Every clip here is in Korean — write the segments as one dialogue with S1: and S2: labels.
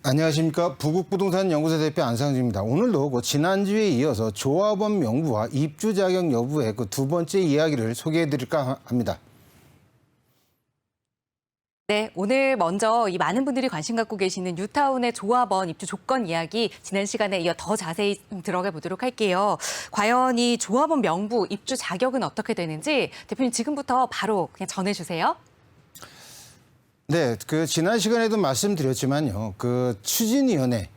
S1: 안녕하십니까. 부국부동산 연구소 대표 안상주입니다. 오늘도 지난주에 이어서 조합원 명부와 입주 자격 여부의 두 번째 이야기를 소개해 드릴까 합니다.
S2: 네, 오늘 먼저 이 많은 분들이 관심 갖고 계시는 뉴타운의 조합원 입주 조건 이야기 지난 시간에 이어 더 자세히 들어가 보도록 할게요. 과연 이 조합원 명부 입주 자격은 어떻게 되는지 대표님 지금부터 바로 그냥 전해주세요.
S1: 네, 지난 시간에도 말씀드렸지만요. 추진위원회는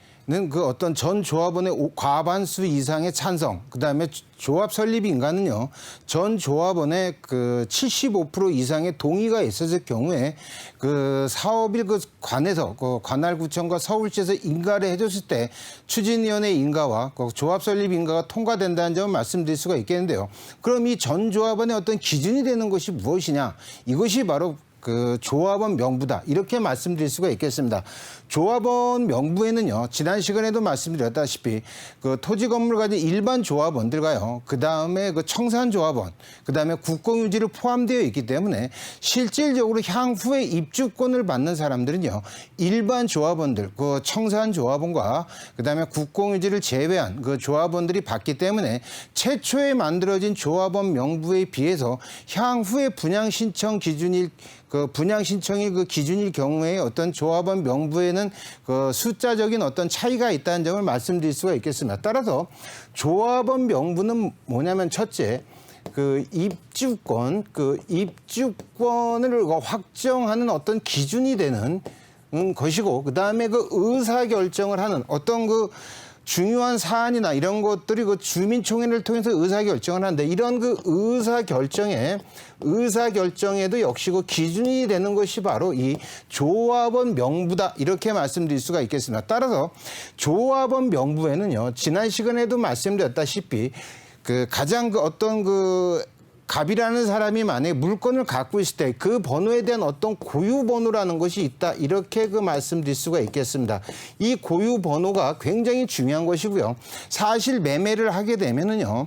S1: 어떤 전 조합원의 과반수 이상의 찬성, 그다음에 조합 설립 인가는요. 전 조합원의 75% 이상의 동의가 있었을 경우에 사업일 관에서 관할구청과 서울시에서 인가를 해줬을 때 추진위원회 인가와 조합 설립 인가가 통과된다는 점을 말씀드릴 수가 있겠는데요. 그럼 이 전 조합원의 어떤 기준이 되는 것이 무엇이냐? 이것이 바로 조합원 명부다. 이렇게 말씀드릴 수가 있겠습니다. 조합원 명부에는요, 지난 시간에도 말씀드렸다시피 토지 건물을 가진 일반 조합원들과요, 그 다음에 청산 조합원, 그 다음에 국공유지를 포함되어 있기 때문에 실질적으로 향후에 입주권을 받는 사람들은요, 일반 조합원들, 청산 조합원과 그 다음에 국공유지를 제외한 조합원들이 받기 때문에 최초에 만들어진 조합원 명부에 비해서 향후에 분양 신청 기준일 분양 신청이 기준일 경우에 어떤 조합원 명부에는 숫자적인 어떤 차이가 있다는 점을 말씀드릴 수가 있겠습니다. 따라서 조합원 명부는 뭐냐면 첫째, 입주권을 확정하는 어떤 기준이 되는 것이고, 그 다음에 의사 결정을 하는 어떤 중요한 사안이나 이런 것들이 주민총회를 통해서 의사결정을 하는데, 이런 의사결정에도 역시 기준이 되는 것이 바로 이 조합원 명부다. 이렇게 말씀드릴 수가 있겠습니다. 따라서 조합원 명부에는요, 지난 시간에도 말씀드렸다시피 가장 갑이라는 사람이 만약에 물건을 갖고 있을 때 그 번호에 대한 어떤 고유 번호라는 것이 있다. 이렇게 말씀드릴 수가 있겠습니다. 이 고유 번호가 굉장히 중요한 것이고요. 사실 매매를 하게 되면은요,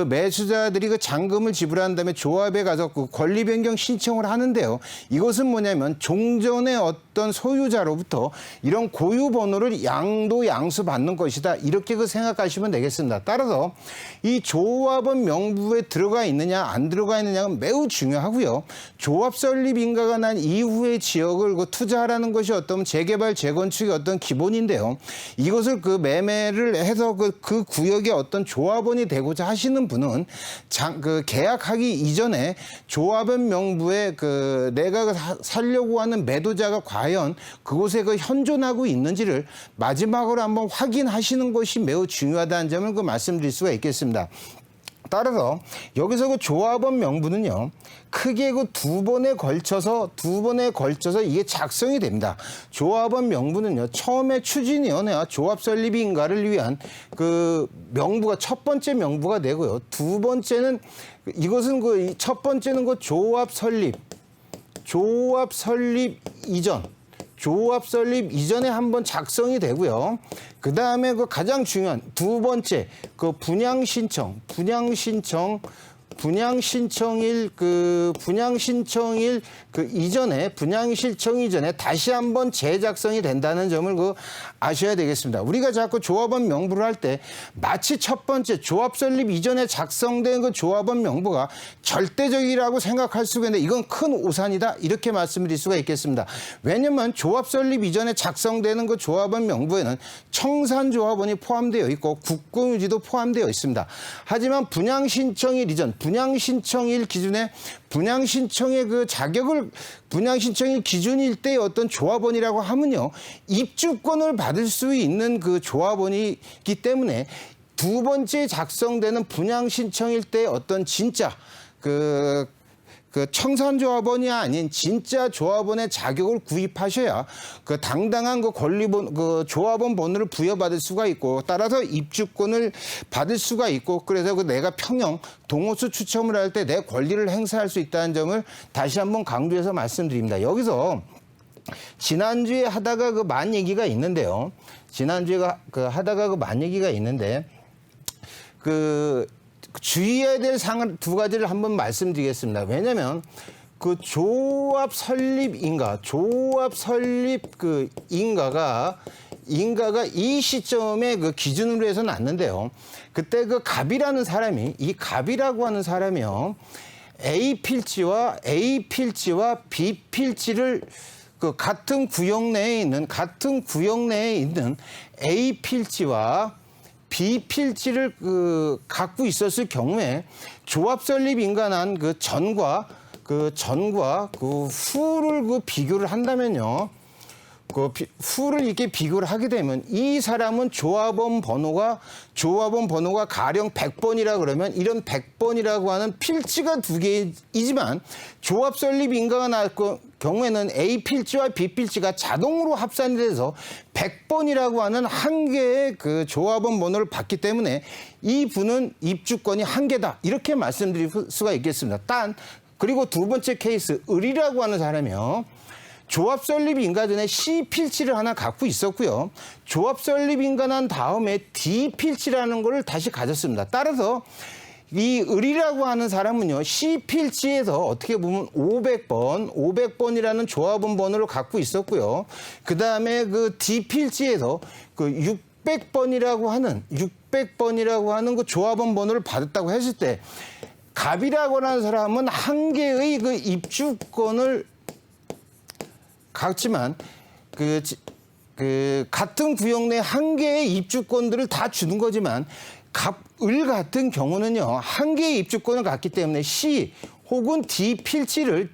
S1: 매수자들이 잔금을 지불한 다음에 조합에 가서 권리 변경 신청을 하는데요. 이것은 뭐냐면 종전의 어떤 소유자로부터 이런 고유 번호를 양수 받는 것이다. 이렇게 생각하시면 되겠습니다. 따라서 이 조합원 명부에 들어가 있느냐 안 들어가 있느냐가 매우 중요하고요. 조합 설립 인가가 난 이후의 지역을 투자하라는 것이 어떤 재개발 재건축의 어떤 기본인데요. 이것을 매매를 해서 그 구역의 어떤 조합원이 되고자 하시는 분은 계약하기 이전에 조합원 명부에 내가 살려고 하는 매도자가 과연 그곳에 현존하고 있는지를 마지막으로 한번 확인하시는 것이 매우 중요하다는 점을 말씀드릴 수가 있겠습니다. 따라서 여기서 조합원 명부는요, 크게 두 번에 걸쳐서 이게 작성이 됩니다. 조합원 명부는요, 처음에 추진위원회와 조합 설립 인가를 위한 명부가 첫 번째 명부가 되고요. 두 번째는 이것은 첫 번째는 조합 설립 이전에 한번 작성이 되고요. 그 다음에 가장 중요한 두 번째, 분양 신청 이전에 다시 한번 재작성이 된다는 점을 아셔야 되겠습니다. 우리가 자꾸 조합원 명부를 할 때 마치 첫 번째 조합 설립 이전에 작성된 조합원 명부가 절대적이라고 생각할 수가 있는데, 이건 큰 오산이다. 이렇게 말씀드릴 수가 있겠습니다. 왜냐면 조합 설립 이전에 작성되는 조합원 명부에는 청산 조합원이 포함되어 있고 국공유지도 포함되어 있습니다. 하지만 분양 신청일 기준에 분양 신청의 분양 신청일 기준일 때의 어떤 조합원이라고 하면요, 입주권을 받을 수 있는 조합원이기 때문에 두 번째 작성되는 분양 신청일 때 어떤 진짜 청산 조합원이 아닌 진짜 조합원의 자격을 구입하셔야 당당한 조합원 번호를 부여받을 수가 있고, 따라서 입주권을 받을 수가 있고, 그래서 내가 평형 동호수 추첨을 할 때 내 권리를 행사할 수 있다는 점을 다시 한번 강조해서 말씀드립니다. 여기서 지난주에 하다가 만 얘기가 있는데요. 주의해야 될 사항 두 가지를 한번 말씀드리겠습니다. 왜냐하면 조합 설립 인가가 인가가 이 시점에 그 기준으로 해서 났는데요. 그때 그 갑이라는 사람이, 이 갑이라고 하는 사람이요, A 필지와 B 필지를 그 같은 구역 내에 있는 A 필지와 B 필지를 그 갖고 있었을 경우에 조합 설립 인가난 그 전과 그 후를 그 비교를 한다면요. 후를 이렇게 비교를 하게 되면 이 사람은 조합원 번호가 가령 100번이라 그러면 이런 100번이라고 하는 필지가 두 개이지만 조합 설립 인가가 날 경우에는 A 필지와 B 필지가 자동으로 합산이 돼서 100번이라고 하는 한 개의 그 조합원 번호를 받기 때문에 이 분은 입주권이 한 개다. 이렇게 말씀드릴 수가 있겠습니다. 그리고 두 번째 케이스, 을이라고 하는 사람이요. 조합 설립 인가 전에 C 필지를 하나 갖고 있었고요. 조합 설립 인가 난 다음에 D 필지라는 걸 다시 가졌습니다. 따라서 이 을이라고 하는 사람은요, C 필지에서 어떻게 보면 500번이라는 조합원 번호를 갖고 있었고요. 그 다음에 그 D 필지에서 그 600번이라고 하는 그 조합원 번호를 받았다고 했을 때, 갑이라고 하는 사람은 한 개의 그 입주권을 갖지만 같은 구역 내 한 개의 입주권들을 다 주는 거지만 을 같은 경우는요, 한 개의 입주권을 갖기 때문에 C 혹은 D 필지를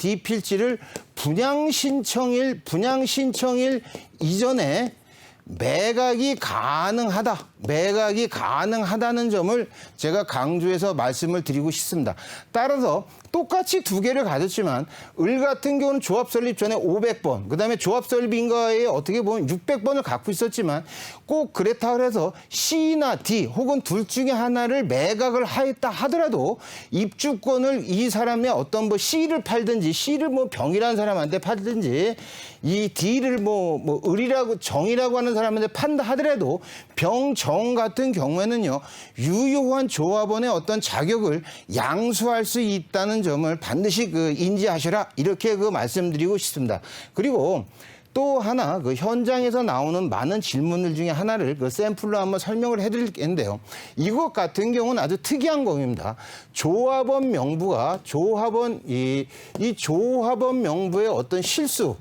S1: 분양 신청일 이전에 매각이 가능하다는 점을 제가 강조해서 말씀을 드리고 싶습니다. 따라서 똑같이 두 개를 가졌지만 을 같은 경우는 조합 설립 전에 500번, 그다음에 조합 설립 인가에 어떻게 보면 600번을 갖고 있었지만 꼭 그렇다 그래서 C나 D 혹은 둘 중에 하나를 매각을 하였다 하더라도 입주권을 이 사람의 어떤 뭐 C를 팔든지 C를 뭐 병이라는 사람한테 팔든지 이 D를 뭐 을이라고 정이라고 하는 사람한테 판다 하더라도 병, 정 같은 경우에는요, 유효한 조합원의 어떤 자격을 양수할 수 있다는 점을 반드시 그 인지하셔라, 이렇게 그 말씀드리고 싶습니다. 그리고 또 하나 그 현장에서 나오는 많은 질문들 중에 하나를 그 샘플로 한번 설명을 해드리겠는데요. 이것 같은 경우는 아주 특이한 겁니다. 조합원 명부가 이 조합원 명부의 어떤 실수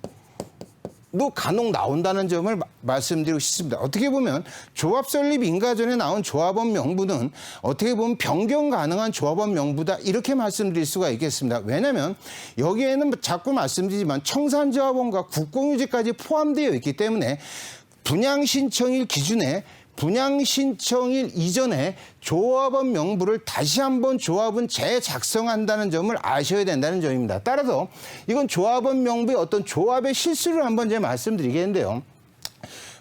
S1: 도 간혹 나온다는 점을 말씀드리고 싶습니다. 어떻게 보면 조합 설립 인가 전에 나온 조합원 명부는 어떻게 보면 변경 가능한 조합원 명부다, 이렇게 말씀드릴 수가 있겠습니다. 왜냐하면 여기에는 자꾸 말씀드리지만 청산조합원과 국공유지까지 포함되어 있기 때문에 분양 신청일 이전에 조합원 명부를 다시 한번 조합은 재작성한다는 점을 아셔야 된다는 점입니다. 따라서 이건 조합원 명부의 어떤 조합의 실수를 한번 제가 말씀드리겠는데요.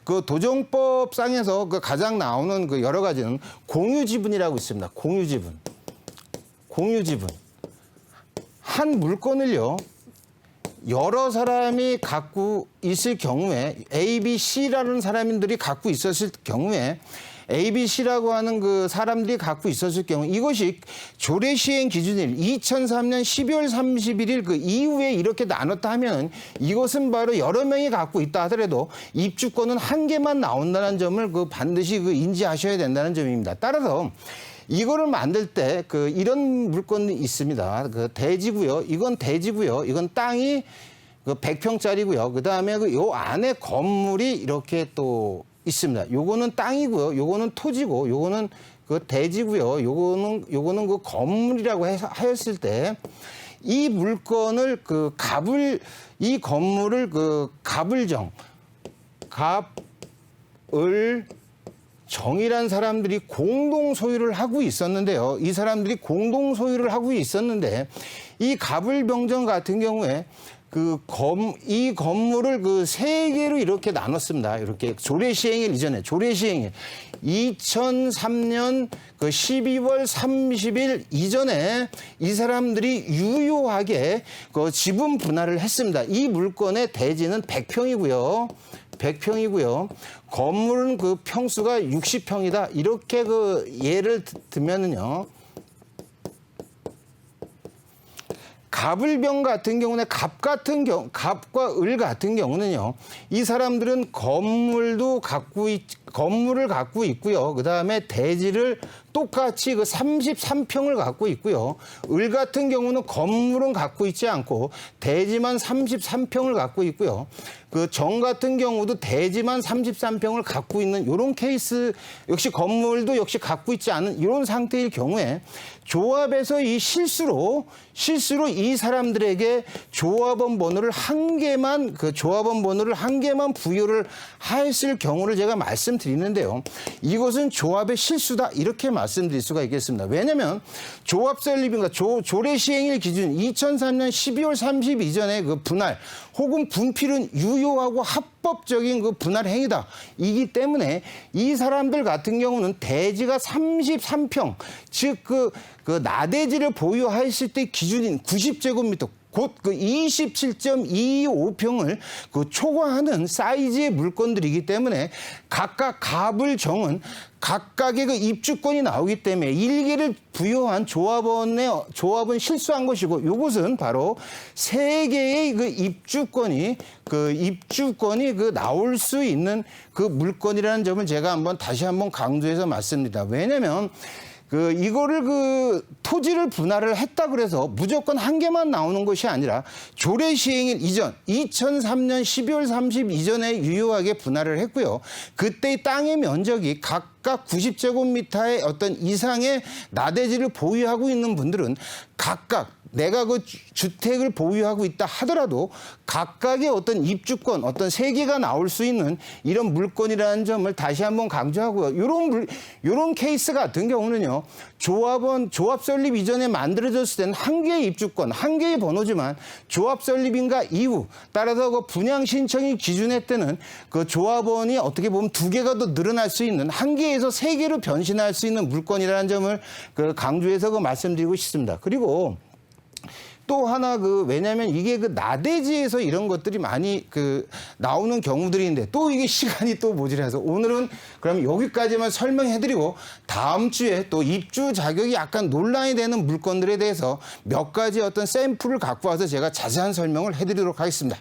S1: 그 도정법상에서 그 가장 나오는 그 여러 가지는 공유지분이라고 있습니다. 공유지분. 한 물건을요, 여러 사람이 갖고 있을 경우에 A, B, C라는 사람들이 갖고 있었을 경우에 A, B, C라고 하는 그 사람들이 갖고 있었을 경우 이것이 조례 시행 기준일 2003년 12월 31일 그 이후에 이렇게 나눴다 하면 이것은 바로 여러 명이 갖고 있다 하더라도 입주권은 한 개만 나온다는 점을 그 반드시 그 인지하셔야 된다는 점입니다. 따라서 이거를 만들 때 그 이런 물건이 있습니다. 그 대지고요. 이건 대지고요. 이건 땅이 그 100평짜리고요. 그다음에 그 요 안에 건물이 이렇게 또 있습니다. 요거는 땅이고요. 요거는 토지고 요거는 그 대지고요. 요거는 그 건물이라고 하였을 때 이 물건을 이 건물을 그 정이란 사람들이 공동 소유를 하고 있었는데요. 이 사람들이 공동 소유를 하고 있었는데 이 갑을병정 같은 경우에 이 건물을 그 세 개로 이렇게 나눴습니다. 이렇게 조례 시행일 이전에 2003년 그 12월 30일 이전에 이 사람들이 유효하게 그 지분 분할을 했습니다. 이 물건의 대지는 100평이고요. 건물은 그 평수가 60평이다. 이렇게 그 예를 들면은요. 갑을병 같은 경우는 갑과 을 같은 경우는요. 이 사람들은 건물을 갖고 있고요. 그다음에 대지를 똑같이 그 33평을 갖고 있고요. 을 같은 경우는 건물은 갖고 있지 않고 대지만 33평을 갖고 있고요. 그 정 같은 경우도 대지만 33평을 갖고 있는 이런 케이스, 역시 건물도 역시 갖고 있지 않은 이런 상태일 경우에 조합에서 이 실수로 이 사람들에게 조합원 번호를 한 개만 부여를 했을 경우를 제가 말씀드리는데요. 이것은 조합의 실수다 이렇게 말씀드릴 수가 있겠습니다. 왜냐하면 조합 설립인가 조례 시행일 기준 2003년 12월 30일 이전에 그 분할 혹은 분필은 유효하고 합법적인 그 분할 행위다. 이기 때문에 이 사람들 같은 경우는 대지가 33평, 즉 그 나대지를 보유했을 때 기준인 90제곱미터, 곧 그 27.225평을 그 초과하는 사이즈의 물건들이기 때문에 각각 갑을 정은 각각의 그 입주권이 나오기 때문에 일개를 부여한 조합은 실수한 것이고, 이것은 바로 세 개의 그 입주권이 나올 수 있는 그 물건이라는 점을 제가 다시 한번 강조해서 말씀드립니다. 왜냐하면 이거를 토지를 분할을 했다 그래서 무조건 한 개만 나오는 것이 아니라 조례 시행일 이전 2003년 12월 30일 이전에 유효하게 분할을 했고요. 그때의 땅의 면적이 각각 90제곱미터의 어떤 이상의 나대지를 보유하고 있는 분들은 각각 내가 그 주택을 보유하고 있다 하더라도 각각의 어떤 입주권, 어떤 세계가 나올 수 있는 이런 물건이라는 점을 다시 한번 강조하고요. 이런 케이스 같은 경우는요. 조합 설립 이전에 만들어졌을 때는 한 개의 입주권, 한 개의 번호지만 조합 설립인가 이후 따라서 그 분양 신청이 기준의 때는 그 조합원이 어떻게 보면 두 개가 더 늘어날 수 있는, 한 개에서 세 개로 변신할 수 있는 물건이라는 점을 강조해서 말씀드리고 싶습니다. 그리고 또 하나 왜냐하면 이게 나대지에서 이런 것들이 많이 나오는 경우들인데 또 이게 시간이 또 모자라서 오늘은 그럼 여기까지만 설명해드리고 다음 주에 또 입주 자격이 약간 논란이 되는 물건들에 대해서 몇 가지 어떤 샘플을 갖고 와서 제가 자세한 설명을 해드리도록 하겠습니다.